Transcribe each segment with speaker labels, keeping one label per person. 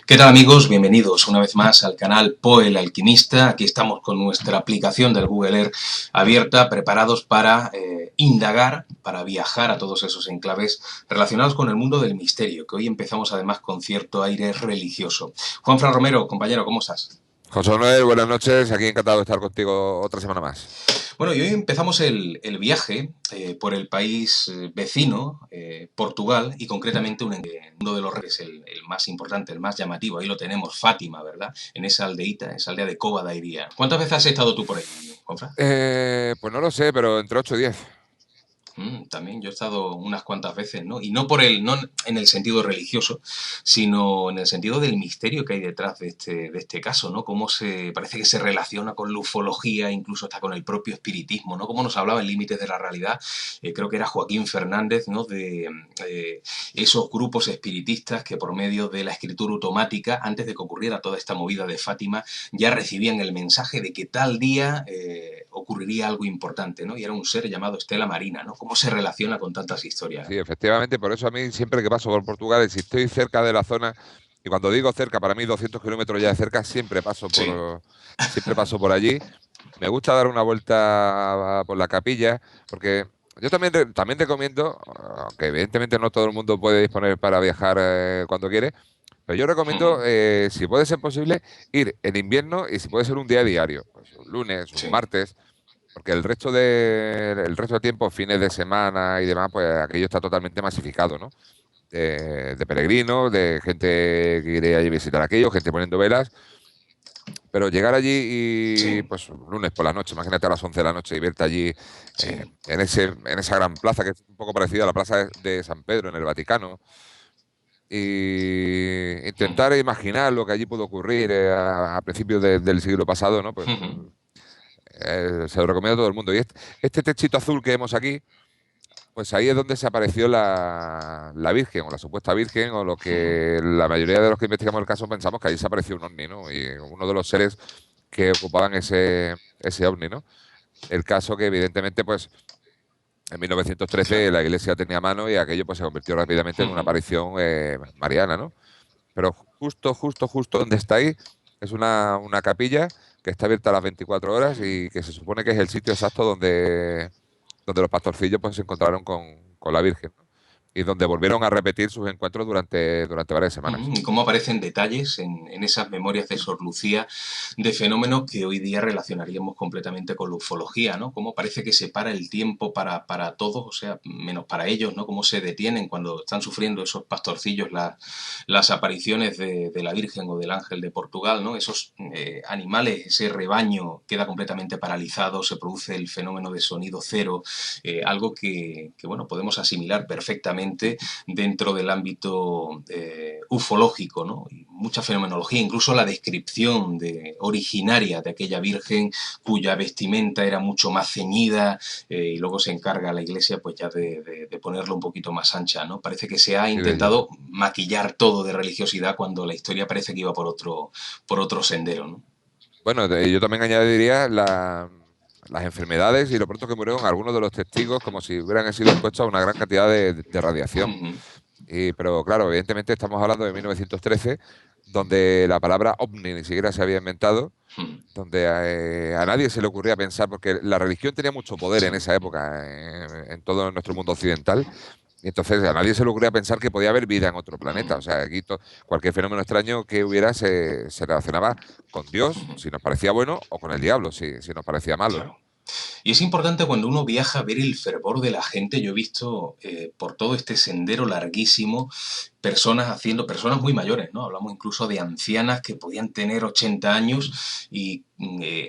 Speaker 1: ¿Qué tal amigos? Bienvenidos una vez más al canal Poe el Alquimista. Aquí estamos con nuestra aplicación del Google Earth abierta, preparados para indagar, para viajar a todos esos enclaves relacionados con el mundo del misterio, que hoy empezamos además con cierto aire religioso. Juanfran Romero, compañero, ¿cómo estás?
Speaker 2: José Manuel, buenas noches. Aquí encantado de estar contigo otra semana más.
Speaker 1: Bueno, y hoy empezamos el viaje por el país vecino, Portugal, y concretamente uno de los reyes, el más importante, el más llamativo. Ahí lo tenemos, Fátima, ¿verdad? En esa aldeíta, esa aldea de Cova da Iria. ¿Cuántas veces has estado tú por ahí, Juanfran?
Speaker 2: Pues no lo sé, pero entre 8 y 10.
Speaker 1: También yo he estado unas cuantas veces, ¿no? Y no en el sentido religioso, sino en el sentido del misterio que hay detrás de este caso, ¿no? Parece que se relaciona con la ufología, incluso hasta con el propio espiritismo, ¿no? Como nos hablaba en Límites de la Realidad, creo que era Joaquín Fernández, ¿no? De esos grupos espiritistas que por medio de la escritura automática, antes de que ocurriera toda esta movida de Fátima, ya recibían el mensaje de que tal día ocurriría algo importante, ¿no? Y era un ser llamado Estela Marina, ¿no? ¿Cómo se relaciona con tantas historias?
Speaker 2: Sí, efectivamente, por eso a mí siempre que paso por Portugal, si estoy cerca de la zona, y cuando digo cerca, para mí 200 kilómetros ya de cerca,
Speaker 1: Sí.
Speaker 2: siempre paso por allí. Me gusta dar una vuelta por la capilla, porque yo también recomiendo, aunque evidentemente no todo el mundo puede disponer para viajar cuando quiere, pero yo recomiendo, si puede ser posible, ir en invierno y si puede ser un día diario, pues un lunes, un
Speaker 1: Sí.
Speaker 2: martes. Porque el resto de tiempo, fines de semana y demás, pues aquello está totalmente masificado, ¿no? De peregrinos, de gente que quiere allí visitar aquello, gente poniendo velas. Pero llegar allí y,
Speaker 1: Sí.
Speaker 2: pues, lunes por la noche, imagínate a las 11 de la noche y verte allí
Speaker 1: Sí.
Speaker 2: en esa gran plaza, que es un poco parecida a la plaza de San Pedro en el Vaticano, y intentar imaginar lo que allí pudo ocurrir a principios del siglo pasado, ¿no? Pues se lo recomiendo a todo el mundo. Y este techito azul que vemos aquí, pues ahí es donde se apareció la Virgen, o la supuesta Virgen, o lo que la mayoría de los que investigamos el caso pensamos que ahí se apareció un ovni, ¿no? Y uno de los seres que ocupaban ese ovni, ¿no? El caso que evidentemente, pues, en 1913
Speaker 1: Claro.
Speaker 2: la iglesia tenía mano y aquello pues se convirtió rápidamente en una aparición mariana, ¿no? Pero justo donde está ahí es una capilla que está abierta a las 24 horas y que se supone que es el sitio exacto donde los pastorcillos pues, se encontraron con la Virgen, ¿no? Y donde volvieron a repetir sus encuentros durante varias semanas.
Speaker 1: Y cómo aparecen detalles en esas memorias de Sor Lucía de fenómenos que hoy día relacionaríamos completamente con la ufología, ¿no? Cómo parece que se para el tiempo para todos, o sea, menos para ellos, ¿no? Cómo se detienen cuando están sufriendo esos pastorcillos las apariciones de la Virgen o del Ángel de Portugal, ¿no? Esos animales, ese rebaño queda completamente paralizado, se produce el fenómeno de sonido cero, algo que, bueno, podemos asimilar perfectamente dentro del ámbito ufológico, ¿no? Y mucha fenomenología, incluso la descripción originaria de aquella virgen cuya vestimenta era mucho más ceñida y luego se encarga la iglesia pues ya de ponerlo un poquito más ancha, ¿no? Parece que se ha
Speaker 2: Sí,
Speaker 1: intentado maquillar todo de religiosidad cuando la historia parece que iba por otro sendero, ¿no?
Speaker 2: bueno, yo también añadiría las enfermedades y lo pronto que murieron algunos de los testigos como si hubieran sido expuestos a una gran cantidad de radiación. Pero claro, evidentemente estamos hablando de 1913, donde la palabra ovni ni siquiera se había inventado, donde a nadie se le ocurría pensar, porque la religión tenía mucho poder en
Speaker 1: Sí.
Speaker 2: esa época en todo nuestro mundo occidental, y entonces a nadie se le ocurría pensar que podía haber vida en otro planeta. O sea, aquí cualquier fenómeno extraño que hubiera se relacionaba con Dios, si nos parecía bueno, o con el diablo, si nos parecía malo, ¿no?
Speaker 1: Claro. Y es importante cuando uno viaja ver el fervor de la gente. Yo he visto por todo este sendero larguísimo personas muy mayores, ¿no? Hablamos incluso de ancianas que podían tener 80 años y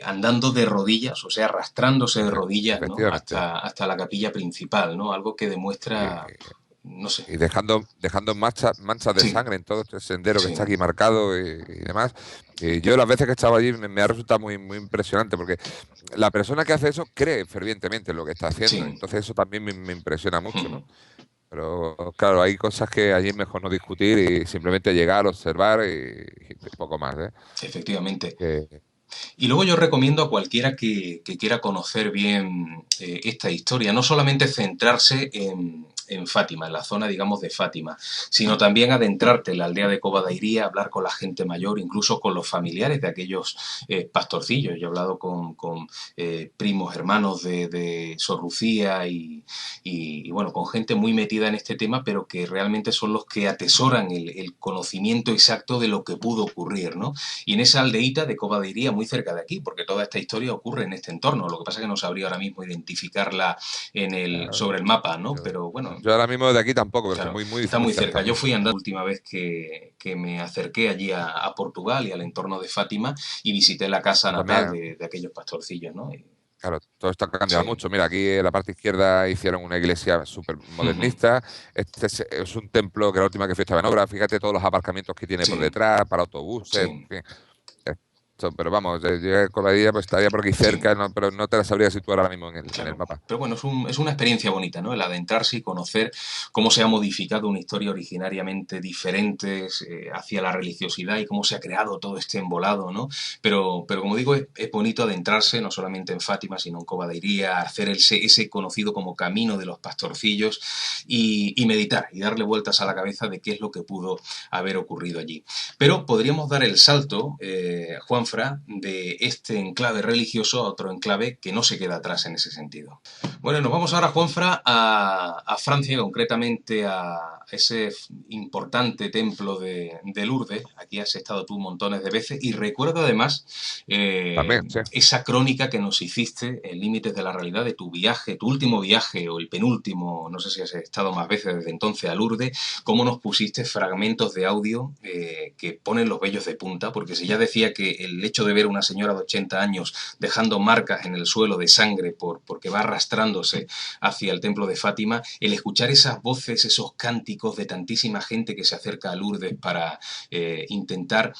Speaker 1: andando de rodillas, o sea, arrastrándose de rodillas, ¿no?
Speaker 2: Efectivamente.
Speaker 1: Hasta la capilla principal, ¿no? Algo que demuestra,
Speaker 2: Y,
Speaker 1: no sé.
Speaker 2: y dejando manchas de
Speaker 1: Sí,
Speaker 2: sangre en todo este sendero que
Speaker 1: sí.
Speaker 2: está aquí marcado y demás. Y yo las veces que he estado allí me ha resultado muy impresionante porque la persona que hace eso cree fervientemente en lo que está haciendo.
Speaker 1: Sí.
Speaker 2: Entonces eso también me impresiona mucho, ¿no? Pero claro, hay cosas que allí es mejor no discutir y simplemente llegar, observar y poco más, ¿eh?
Speaker 1: Efectivamente.
Speaker 2: Que-
Speaker 1: Y luego yo recomiendo a cualquiera que quiera conocer bien esta historia, no solamente centrarse en Fátima, en la zona, digamos, de Fátima, sino también adentrarte en la aldea de Covadairía, hablar con la gente mayor, incluso con los familiares de aquellos pastorcillos. Yo he hablado con primos, hermanos de Sor Lucía y, bueno, con gente muy metida en este tema, pero que realmente son los que atesoran el conocimiento exacto de lo que pudo ocurrir, ¿no? Y en esa aldeíta de Covadairía, muy cerca de aquí, porque toda esta historia ocurre en este entorno. Lo que pasa es que no sabría ahora mismo identificarla
Speaker 2: Claro.
Speaker 1: sobre el mapa, ¿no?
Speaker 2: Yo,
Speaker 1: Pero bueno,
Speaker 2: yo ahora mismo de aquí tampoco, pero
Speaker 1: claro,
Speaker 2: muy,
Speaker 1: está
Speaker 2: muy
Speaker 1: muy
Speaker 2: cerca,
Speaker 1: cerca. Yo
Speaker 2: muy
Speaker 1: fui
Speaker 2: cerca.
Speaker 1: andando la última vez que me acerqué allí a Portugal y al entorno de Fátima y visité la casa natal
Speaker 2: También,
Speaker 1: de aquellos pastorcillos, ¿no? Y,
Speaker 2: claro, todo esto ha cambiado
Speaker 1: sí.
Speaker 2: mucho. Mira, aquí en la parte izquierda hicieron una iglesia súper modernista. Este es un templo que la última que fui estaba en obra. Fíjate todos los aparcamientos que tiene por
Speaker 1: Sí,
Speaker 2: detrás, para autobuses,
Speaker 1: sí.
Speaker 2: en fin. Pero vamos, yo con la idea pues estaría por aquí
Speaker 1: Sí,
Speaker 2: cerca, pero no te la sabría situar ahora mismo en el
Speaker 1: claro.
Speaker 2: mapa.
Speaker 1: Pero bueno, es una experiencia bonita, ¿no? El adentrarse y conocer cómo se ha modificado una historia originariamente diferente hacia la religiosidad y cómo se ha creado todo este embolado, ¿no? Pero como digo, es bonito adentrarse no solamente en Fátima, sino en Covadairía, hacer ese conocido como camino de los pastorcillos y meditar y darle vueltas a la cabeza de qué es lo que pudo haber ocurrido allí. Pero podríamos dar el salto, Juanfra, de este enclave religioso a otro enclave que no se queda atrás en ese sentido. Bueno, nos vamos ahora, Juanfra, a Francia, concretamente a ese importante templo de Lourdes. Aquí has estado tú montones de veces y recuerdo además
Speaker 2: También, sí.
Speaker 1: esa crónica que nos hiciste en Límites de la Realidad de tu viaje, tu último viaje o el penúltimo, no sé si has estado más veces desde entonces a Lourdes, cómo nos pusiste fragmentos de audio que ponen los vellos de punta, porque si ya decía que el hecho de ver a una señora de 80 años dejando marcas en el suelo de sangre porque va arrastrándose hacia el templo de Fátima, el escuchar esas voces, esos cánticos de tantísima gente que se acerca a Lourdes para intentar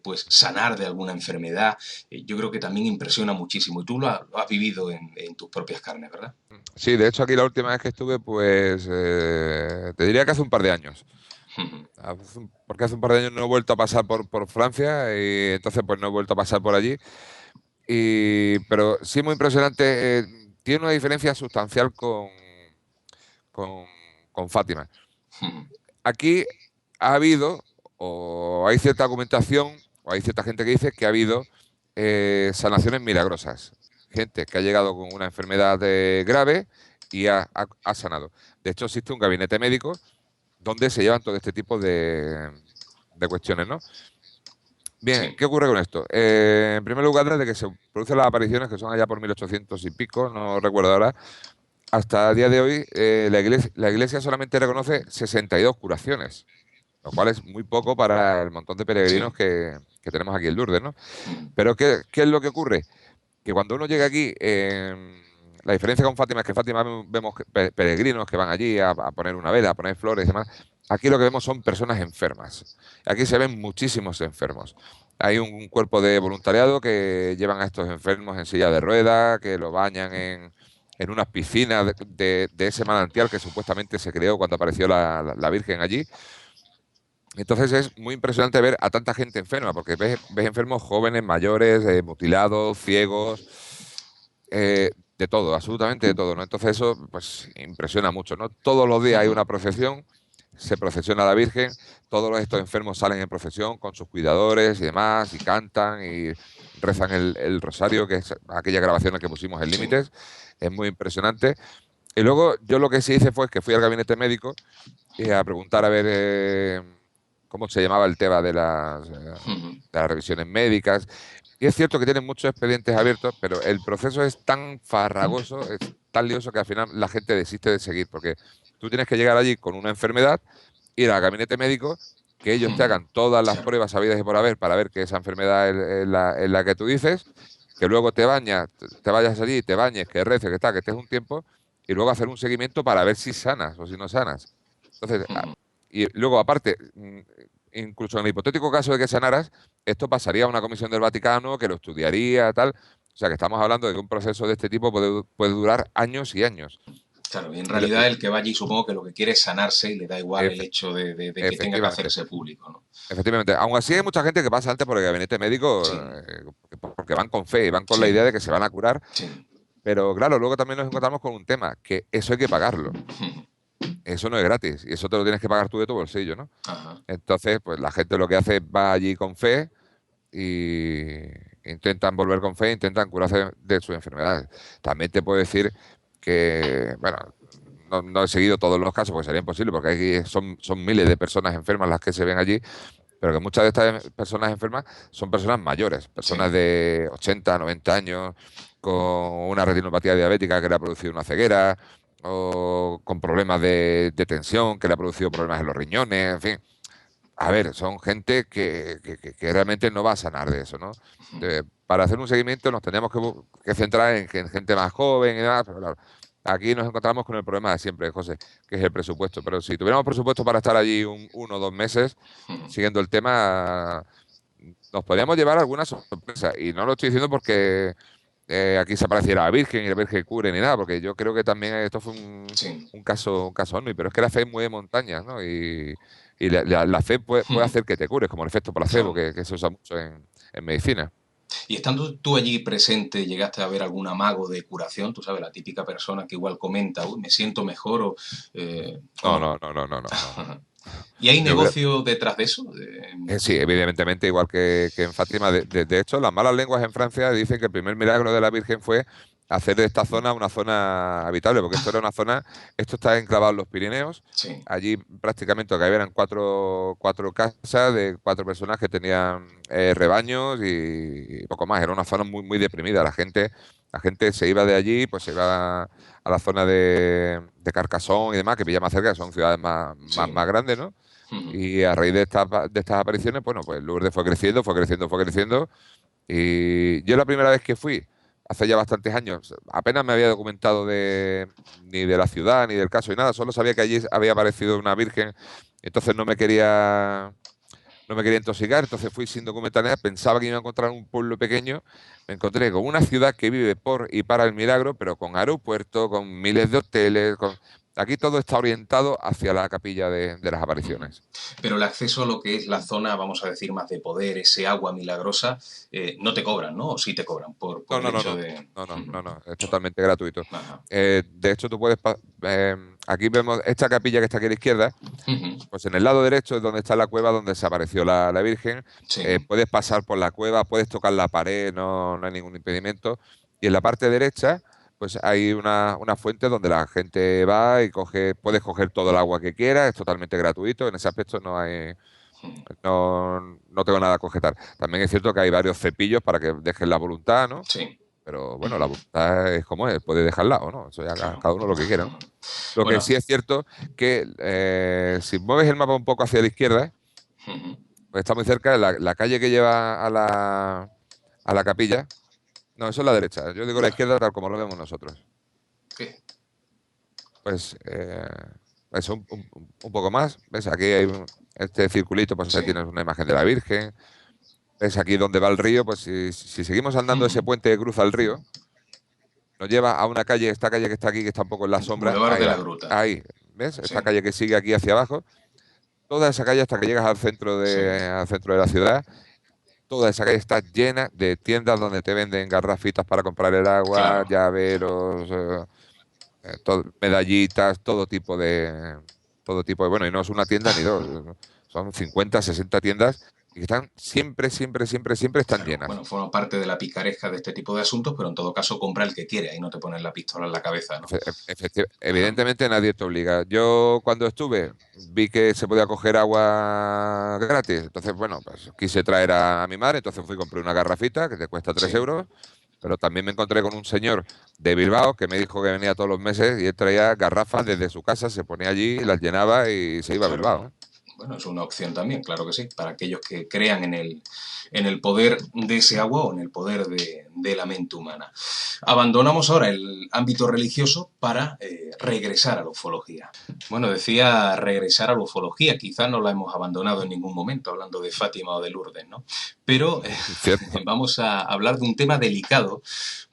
Speaker 1: pues sanar de alguna enfermedad, yo creo que también impresiona muchísimo. Y tú lo has vivido en tus propias carnes, ¿verdad?
Speaker 2: Sí, de hecho aquí la última vez que estuve, pues te diría que hace un par de años. Porque hace un par de años no he vuelto a pasar por Francia y entonces pues no he vuelto a pasar por allí. Pero sí muy impresionante. Tiene una diferencia sustancial con, con Fátima. Aquí ha habido, o hay cierta argumentación, o hay cierta gente que dice que ha habido sanaciones milagrosas. Gente que ha llegado con una enfermedad grave y ha sanado. De hecho, existe un gabinete médico donde se llevan todo este tipo de cuestiones, ¿no? Bien,
Speaker 1: Sí.
Speaker 2: ¿qué ocurre con esto? En primer lugar, desde que se producen las apariciones, que son allá por 1800 y pico, no recuerdo ahora, hasta el día de hoy, la iglesia solamente reconoce 62 curaciones, lo cual es muy poco para el montón de peregrinos
Speaker 1: Sí.
Speaker 2: que tenemos aquí en Lourdes, ¿no? Pero ¿qué es lo que ocurre? Que cuando uno llega aquí, la diferencia con Fátima es que en Fátima vemos peregrinos que van allí a poner una vela, a poner flores y demás. Aquí lo que vemos son personas enfermas. Aquí se ven muchísimos enfermos. Hay un cuerpo de voluntariado que llevan a estos enfermos en silla de ruedas, que lo bañan en unas piscinas de ese manantial que supuestamente se creó cuando apareció la Virgen allí. Entonces es muy impresionante ver a tanta gente enferma, porque ves enfermos jóvenes, mayores, mutilados, ciegos, de todo, absolutamente de todo, ¿no? Entonces eso pues impresiona mucho, ¿no? Todos los días hay una procesión, se procesiona a la Virgen, todos estos enfermos salen en procesión con sus cuidadores y demás, y cantan y rezan el rosario, que es aquella grabación que pusimos en
Speaker 1: Sí.
Speaker 2: Límites, es muy impresionante. Y luego yo lo que sí hice fue que fui al gabinete médico y a preguntar a ver cómo se llamaba el tema de las revisiones médicas. Y es cierto que tienen muchos expedientes abiertos, pero el proceso es tan farragoso, es tan lioso que al final la gente desiste de seguir, porque tú tienes que llegar allí con una enfermedad, ir al gabinete médico, que ellos te hagan todas las
Speaker 1: Claro.
Speaker 2: pruebas habidas y por haber para ver que esa enfermedad es la que tú dices, que luego te bañas, te vayas allí, te bañes, que reces, que tal, que estés un tiempo, y luego hacer un seguimiento para ver si sanas o si no sanas. Entonces, y luego aparte, incluso en el hipotético caso de que sanaras, esto pasaría a una comisión del Vaticano que lo estudiaría, tal. O sea que estamos hablando de que un proceso de este tipo puede durar años y años.
Speaker 1: Claro, y en
Speaker 2: Y lo-
Speaker 1: realidad el que va allí supongo que lo que quiere es sanarse y le da igual el
Speaker 2: efe-
Speaker 1: hecho de que tenga que
Speaker 2: efectivamente,
Speaker 1: hacerse público, ¿no?
Speaker 2: efectivamente. Aún así hay mucha gente que pasa antes por el gabinete médico
Speaker 1: Sí,
Speaker 2: porque van con fe y van con la
Speaker 1: sí,
Speaker 2: idea de que se van a curar.
Speaker 1: sí.
Speaker 2: Pero claro, luego también nos encontramos con un tema, que eso hay que pagarlo. eso no es gratis y eso te lo tienes que pagar tú de tu bolsillo, ¿no?
Speaker 1: Ajá.
Speaker 2: Entonces, pues la gente lo que hace es va allí con fe y intentan volver con fe, intentan curarse de sus enfermedades. También te puedo decir que, bueno, no he seguido todos los casos porque sería imposible, porque aquí son miles de personas enfermas las que se ven allí, pero que muchas de estas personas enfermas son personas mayores, personas
Speaker 1: Sí.
Speaker 2: de 80, 90 años, con una retinopatía diabética que le ha producido una ceguera, o con problemas de tensión que le ha producido problemas en los riñones, en fin. A ver, son gente que realmente no va a sanar de eso, ¿no? Para hacer un seguimiento nos tenemos que centrar en gente más joven y demás, pero claro, aquí nos encontramos con el problema de siempre, José, que es el presupuesto. Pero si tuviéramos presupuesto para estar allí 1 o 2 meses, siguiendo el tema, nos podríamos llevar alguna sorpresa. Y no lo estoy diciendo porque aquí se apareciera la Virgen y la Virgen cure ni nada, porque yo creo que también esto fue
Speaker 1: Sí.
Speaker 2: un caso OVNI, pero es que la fe es muy de montañas, ¿no? Y la fe puede hacer que te cures, como el efecto placebo,
Speaker 1: Claro.
Speaker 2: que se usa mucho en medicina.
Speaker 1: Y estando tú allí presente, ¿llegaste a ver algún amago de curación? Tú sabes, la típica persona que igual comenta, uy, me siento mejor o
Speaker 2: No,
Speaker 1: no.
Speaker 2: no, no, no, no, no, no.
Speaker 1: ¿Y hay
Speaker 2: Yo creo,
Speaker 1: negocio detrás de eso?
Speaker 2: sí, evidentemente, igual que en Fátima. De hecho, las malas lenguas en Francia dicen que el primer milagro de la Virgen fue hacer de esta zona una zona habitable, porque esto era una zona, esto está enclavado en los Pirineos.
Speaker 1: Sí,
Speaker 2: Allí prácticamente lo que había eran cuatro casas de 4 personas que tenían rebaños y poco más. Era una zona muy, muy deprimida. La gente se iba de allí, pues se iba a la zona de Carcassonne y demás, que pilla más cerca, que son ciudades
Speaker 1: sí.
Speaker 2: más grandes, ¿no?
Speaker 1: Ujú.
Speaker 2: Y a raíz de estas apariciones, bueno, pues Lourdes fue creciendo, fue creciendo, fue creciendo. Y yo la primera vez que fui, hace ya bastantes años, apenas me había documentado ni de la ciudad, ni del caso, ni nada. Solo sabía que allí había aparecido una virgen. Entonces no me quería intoxicar. Entonces fui sin documentar nada. Pensaba que iba a encontrar un pueblo pequeño. Me encontré con una ciudad que vive por y para el milagro, pero con aeropuerto, con miles de hoteles. Aquí todo está orientado hacia la capilla de las
Speaker 1: Ujú.
Speaker 2: apariciones.
Speaker 1: Pero el acceso a lo que es la zona, vamos a decir, más de poder, ese agua milagrosa, no te cobran, ¿no? O sí te cobran por
Speaker 2: No,
Speaker 1: el
Speaker 2: no, no,
Speaker 1: hecho
Speaker 2: no.
Speaker 1: de...
Speaker 2: No, no,
Speaker 1: Ujú.
Speaker 2: no, no. Es totalmente gratuito.
Speaker 1: Ajá.
Speaker 2: De hecho, tú puedes. Aquí vemos esta capilla que está aquí a la izquierda.
Speaker 1: Ujú.
Speaker 2: Pues en el lado derecho es donde está la cueva donde se apareció la Virgen.
Speaker 1: Sí,
Speaker 2: Puedes pasar por la cueva, puedes tocar la pared, no hay ningún impedimento. Y en la parte derecha, pues hay una fuente donde la gente va y puedes coger todo el agua que quieras, es totalmente gratuito. En ese aspecto no tengo nada que objetar. También es cierto que hay varios cepillos para que dejes la voluntad, ¿no?
Speaker 1: sí.
Speaker 2: Pero bueno, la
Speaker 1: Ujú.
Speaker 2: voluntad es como es, puede dejarla o no. Eso ya
Speaker 1: Claro.
Speaker 2: cada uno lo que quiera, ¿no? Lo que
Speaker 1: Bueno,
Speaker 2: sí es cierto que si mueves el mapa un poco hacia la izquierda,
Speaker 1: ujú.
Speaker 2: pues está muy cerca de la calle que lleva a la capilla. No, eso es la derecha. Yo digo la
Speaker 1: Vale.
Speaker 2: izquierda tal como lo vemos nosotros.
Speaker 1: ¿Qué?
Speaker 2: Pues eso, un poco más. ¿Ves? Aquí hay este circulito, pues ahí
Speaker 1: Sí.
Speaker 2: tienes una imagen de la Virgen. ¿Ves? Aquí donde va el río, pues si seguimos andando ese
Speaker 1: Ujú.
Speaker 2: puente que cruza el río, nos lleva a una calle, esta calle que está aquí, que está un poco en la sombra.
Speaker 1: Boulevard de
Speaker 2: Ahí,
Speaker 1: la Gruta.
Speaker 2: ahí. ¿Ves?
Speaker 1: Sí,
Speaker 2: Esta calle que sigue aquí hacia abajo. Toda esa calle hasta que llegas
Speaker 1: sí.
Speaker 2: al centro de la ciudad. Toda esa calle está llena de tiendas donde te venden garrafitas para comprar el agua,
Speaker 1: Claro.
Speaker 2: llaveros, medallitas, todo tipo de, bueno, y no es una tienda ni dos, son 50, 60 tiendas y que están siempre, siempre, siempre, siempre están
Speaker 1: Claro,
Speaker 2: llenas.
Speaker 1: bueno, forma parte de la picaresca de este tipo de asuntos, pero en todo caso compra el que quiere, ahí no te ponen la pistola en la cabeza, ¿no? Ajá.
Speaker 2: Evidentemente nadie te obliga. Yo cuando estuve vi que se podía coger agua gratis, entonces bueno, pues quise traer a mi madre, entonces fui y compré una garrafita que te cuesta 3
Speaker 1: Sí.
Speaker 2: euros. Pero también me encontré con un señor de Bilbao que me dijo que venía todos los meses y él traía garrafas desde su casa, se ponía allí, las llenaba y se iba a
Speaker 1: Claro.
Speaker 2: Bilbao, ¿eh?
Speaker 1: Bueno, es una opción también, claro que sí, para aquellos que crean en el poder de ese agua o en el poder de la mente humana. Abandonamos ahora el ámbito religioso para regresar a la ufología. Bueno, decía regresar a la ufología, quizá no la hemos abandonado en ningún momento, hablando de Fátima o de Lourdes, ¿no? Pero
Speaker 2: Cierto.
Speaker 1: vamos a hablar de un tema delicado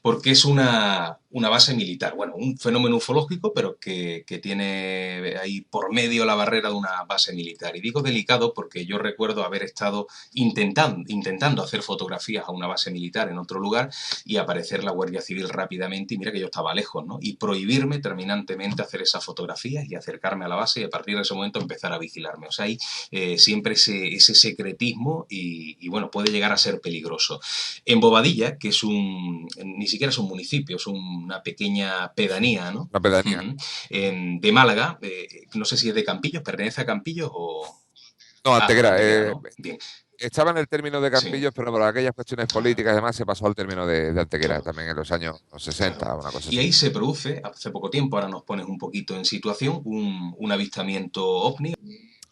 Speaker 1: porque es una base militar. Bueno, un fenómeno ufológico, pero que tiene ahí por medio la barrera de una base militar. Y digo delicado porque yo recuerdo haber estado intentando hacer fotografías a una base militar en otro lugar y aparecer la Guardia Civil rápidamente, y mira que yo estaba lejos, ¿no? Y prohibirme terminantemente hacer esas fotografías y acercarme a la base y a partir de ese momento empezar a vigilarme. O sea, hay siempre ese secretismo y, bueno, puede llegar a ser peligroso. En Bobadilla, que es ni siquiera es un municipio, es una pequeña pedanía, ¿no?
Speaker 2: La pedanía.
Speaker 1: De Málaga, no sé si es de Campillos, pertenece a Campillos o...
Speaker 2: No,
Speaker 1: Ah,
Speaker 2: Antequera.
Speaker 1: Antequera, ¿no? Bien,
Speaker 2: Estaba en el término de
Speaker 1: sí.
Speaker 2: Campillos, pero por aquellas cuestiones políticas y demás se pasó al término de Antequera,
Speaker 1: Claro,
Speaker 2: también en los años 60,
Speaker 1: claro.
Speaker 2: una cosa
Speaker 1: Y
Speaker 2: así.
Speaker 1: ahí se produce, hace poco tiempo, ahora nos pones un poquito en situación, un avistamiento ovni.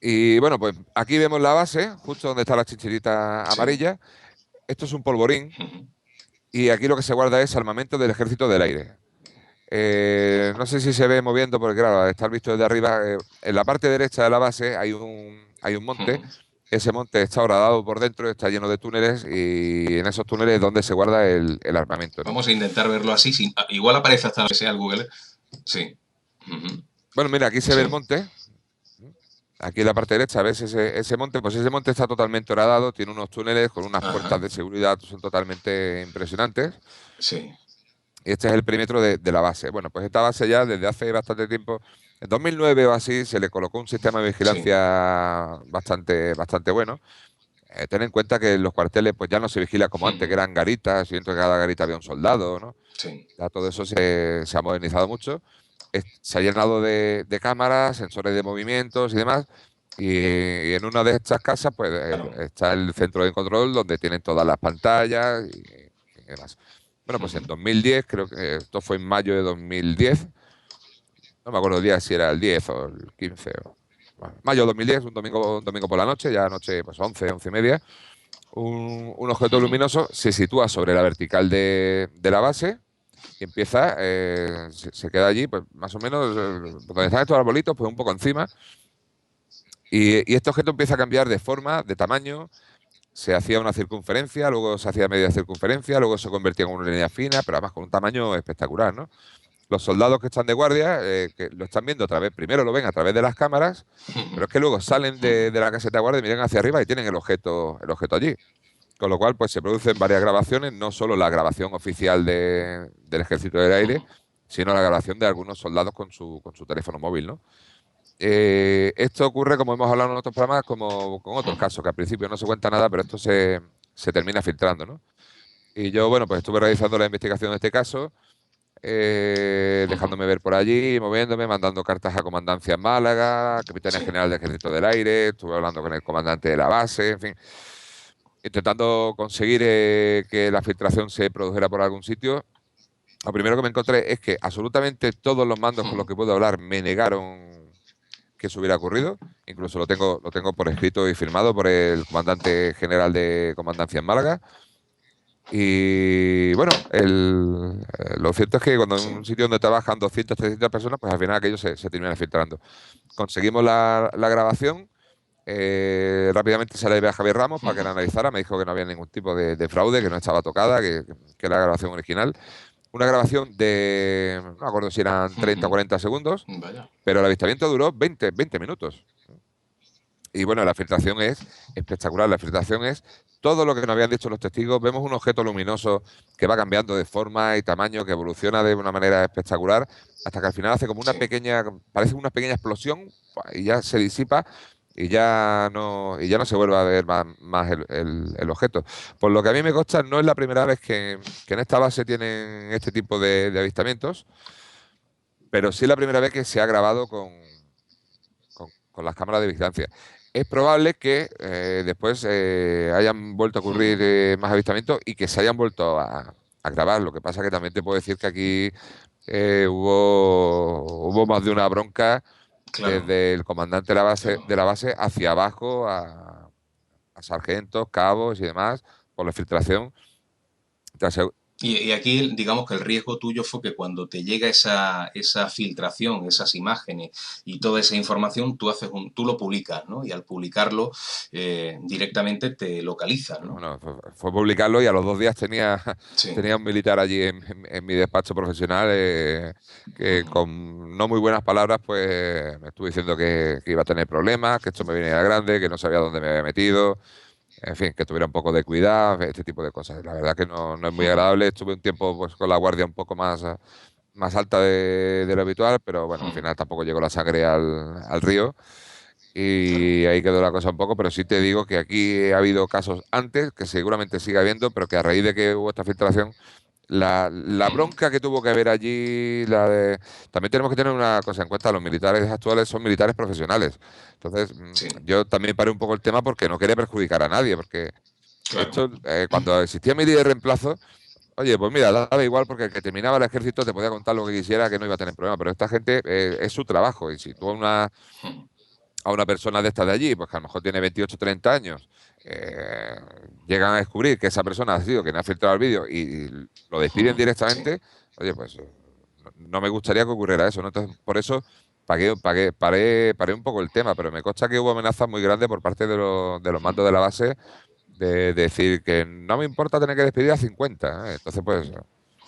Speaker 2: Y bueno, pues aquí vemos la base, justo donde está la chinchilita
Speaker 1: Sí.
Speaker 2: amarilla. Esto es un polvorín
Speaker 1: Ujú.
Speaker 2: y aquí lo que se guarda es armamento del Ejército del Aire. No sé si se ve moviendo, porque claro, al estar visto desde arriba, en la parte derecha de la base hay un monte.
Speaker 1: Ujú.
Speaker 2: Ese monte está horadado por dentro, está lleno de túneles y en esos túneles es donde se guarda el armamento, ¿no?
Speaker 1: Vamos a intentar verlo así. Igual aparece hasta que sea el Google. Sí. Ujú.
Speaker 2: Bueno, mira, aquí se ve el
Speaker 1: Sí.
Speaker 2: monte. Aquí en la parte derecha, ¿ves ese monte? Pues ese monte está totalmente horadado, tiene unos túneles con unas puertas
Speaker 1: Ajá.
Speaker 2: de seguridad, son totalmente impresionantes.
Speaker 1: Sí.
Speaker 2: Y este es el perímetro de la base. Bueno, pues esta base ya desde hace bastante tiempo, en 2009 o así, se le colocó un sistema de
Speaker 1: Sí.
Speaker 2: vigilancia bastante bueno. Ten en cuenta que en los cuarteles pues ya no se vigila como antes, que
Speaker 1: Ujú.
Speaker 2: eran garitas, y dentro de cada garita había un soldado, ¿no?
Speaker 1: Sí.
Speaker 2: Ya todo eso se ha modernizado mucho. Se ha llenado de cámaras, sensores de movimientos y demás. Y en una de estas casas, pues
Speaker 1: Claro.
Speaker 2: está el centro de control donde tienen todas las pantallas y demás. Bueno, pues en
Speaker 1: Ujú.
Speaker 2: 2010, creo que esto fue en mayo de 2010, no me acuerdo el día si era el 10 o el 15. Bueno, mayo de 2010, un domingo por la noche, ya noche pues 11 y media, un objeto
Speaker 1: Ujú.
Speaker 2: luminoso se sitúa sobre la vertical de la base y empieza, se queda allí, pues más o menos, donde están estos arbolitos, pues un poco encima. Y este objeto empieza a cambiar de forma, de tamaño. Se hacía una circunferencia, luego se hacía media circunferencia, luego se convertía en una línea fina, pero además con un tamaño espectacular, ¿no? Los soldados que están de guardia, que lo están viendo a través, primero lo ven a través de las cámaras, pero es que luego salen de la caseta de guardia y miran hacia arriba y tienen el objeto allí. Con lo cual, pues se producen varias grabaciones, no solo la grabación oficial del Ejército del Aire, sino la grabación de algunos soldados con su teléfono móvil, ¿no? Esto ocurre, como hemos hablado en otros programas, como con otros casos, que al principio no se cuenta nada, pero esto se termina filtrando, ¿no? Y yo, bueno, pues estuve realizando la investigación de este caso,
Speaker 1: Ujú.
Speaker 2: dejándome ver por allí, moviéndome, mandando cartas a Comandancia en Málaga, Capitanía
Speaker 1: Sí.
Speaker 2: General del Ejército del Aire, estuve hablando con el comandante de la base, en fin, intentando conseguir que la filtración se produjera por algún sitio. Lo primero que me encontré es que absolutamente todos los mandos con los
Speaker 1: Ujú.
Speaker 2: que puedo hablar me negaron que eso hubiera ocurrido. Incluso lo tengo por escrito y firmado por el comandante general de Comandancia en Málaga. Y bueno, lo cierto es que cuando en
Speaker 1: Sí.
Speaker 2: un sitio donde trabajan 200, 300 personas, pues al final aquello se termina filtrando. Conseguimos la grabación. Rápidamente se la llevé a Javier Ramos para que la
Speaker 1: Ujú.
Speaker 2: analizara. Me dijo que no había ningún tipo de fraude, que no estaba tocada, que era la grabación original. Una grabación no me acuerdo si eran 30 o
Speaker 1: Ujú.
Speaker 2: 40 segundos,
Speaker 1: Vaya.
Speaker 2: pero el avistamiento duró 20 minutos. Y bueno, la filtración es espectacular. La filtración es todo lo que nos habían dicho los testigos. Vemos un objeto luminoso que va cambiando de forma y tamaño, que evoluciona de una manera espectacular, hasta que al final hace como una
Speaker 1: Sí.
Speaker 2: pequeña, parece una pequeña explosión y ya se disipa y ya no se vuelve a ver más el objeto. Por lo que a mí me consta, no es la primera vez que en esta base tienen este tipo de avistamientos, pero sí es la primera vez que se ha grabado con las cámaras de vigilancia. Es probable que después hayan vuelto a ocurrir
Speaker 1: Ujú.
Speaker 2: más avistamientos y que se hayan vuelto a grabar. Lo que pasa que también te puedo decir que aquí hubo más de una bronca
Speaker 1: Claro.
Speaker 2: desde el comandante
Speaker 1: Claro.
Speaker 2: de la base hacia abajo a sargentos, cabos y demás por la filtración.
Speaker 1: Y aquí, digamos que el riesgo tuyo fue que cuando te llega esa filtración, esas imágenes y toda esa información, tú lo publicas, ¿no? Y al publicarlo directamente te localizan, ¿no?
Speaker 2: Bueno, fue publicarlo y a los 2 días tenía,
Speaker 1: Sí.
Speaker 2: tenía un militar allí en mi despacho profesional que
Speaker 1: Ujú.
Speaker 2: con no muy buenas palabras pues me estuvo diciendo que iba a tener problemas, que esto me venía grande, que no sabía dónde me había metido, en fin, que tuviera un poco de cuidado, este tipo de cosas. La verdad que no es muy
Speaker 1: Ujú.
Speaker 2: agradable. Estuve un tiempo pues con la guardia un poco más alta de lo habitual, pero bueno, al
Speaker 1: Ujú.
Speaker 2: final tampoco llegó la sangre al río.
Speaker 1: Claro.
Speaker 2: Y ahí quedó la cosa un poco, pero sí te digo que aquí ha habido casos antes, que seguramente sigue habiendo, pero que a raíz de que hubo esta filtración, la
Speaker 1: Ujú.
Speaker 2: bronca que tuvo que haber allí, también tenemos que tener una cosa en cuenta, los militares actuales son militares profesionales. Entonces,
Speaker 1: Sí,
Speaker 2: yo también paré un poco el tema porque no quería perjudicar a nadie, porque
Speaker 1: claro.
Speaker 2: esto, cuando existía mi ley de reemplazo, oye, pues mira, daba igual porque el que terminaba el ejército te podía contar lo que quisiera, que no iba a tener problema, pero esta gente es su trabajo y si tú
Speaker 1: Ujú.
Speaker 2: a una persona de esta de allí, pues que a lo mejor tiene 28 o 30 años, eh, llegan a descubrir que esa persona ha sido quien ha filtrado el vídeo y lo despiden
Speaker 1: Ujú. Sí,
Speaker 2: directamente, oye, pues no me gustaría que ocurriera eso, ¿no? Entonces, por eso paré un poco el tema, pero me consta que hubo amenazas muy grandes por parte de los mandos de la base de decir que no me importa tener que despedir a 50, ¿eh? Entonces, pues,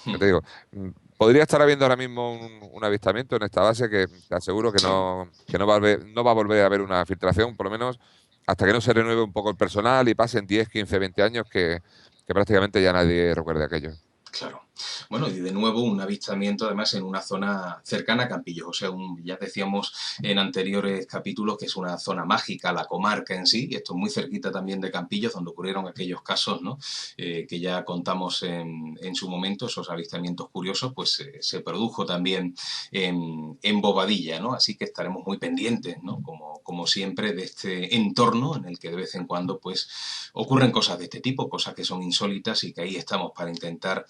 Speaker 2: yo te digo, mm, podría estar habiendo ahora mismo un avistamiento en esta base que te aseguro que
Speaker 1: sí.
Speaker 2: no va a volver a haber una filtración, por lo menos hasta que no se renueve un poco el personal y pasen 10, 15, 20 años que prácticamente ya nadie recuerde aquello.
Speaker 1: Claro. Bueno, y de nuevo un avistamiento además en una zona cercana a Campillos. O sea, ya decíamos en anteriores capítulos que es una zona mágica, la comarca en sí, y esto es muy cerquita también de Campillos, donde ocurrieron aquellos casos, ¿no? Que ya contamos en su momento, esos avistamientos curiosos, pues se produjo también en Bobadilla, ¿no? Así que estaremos muy pendientes, ¿no? Como siempre, de este entorno en el que de vez en cuando, pues, ocurren cosas de este tipo, cosas que son insólitas y que ahí estamos para intentar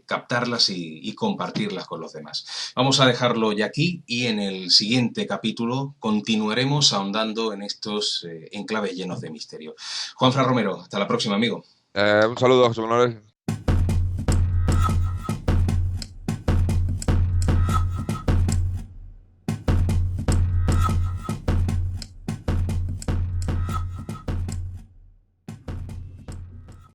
Speaker 1: captarlas y compartirlas con los demás. Vamos a dejarlo ya aquí y en el siguiente capítulo continuaremos ahondando en estos enclaves llenos de misterio. Juanfran Romero, hasta la próxima, amigo.
Speaker 2: Un saludo, José Manuel.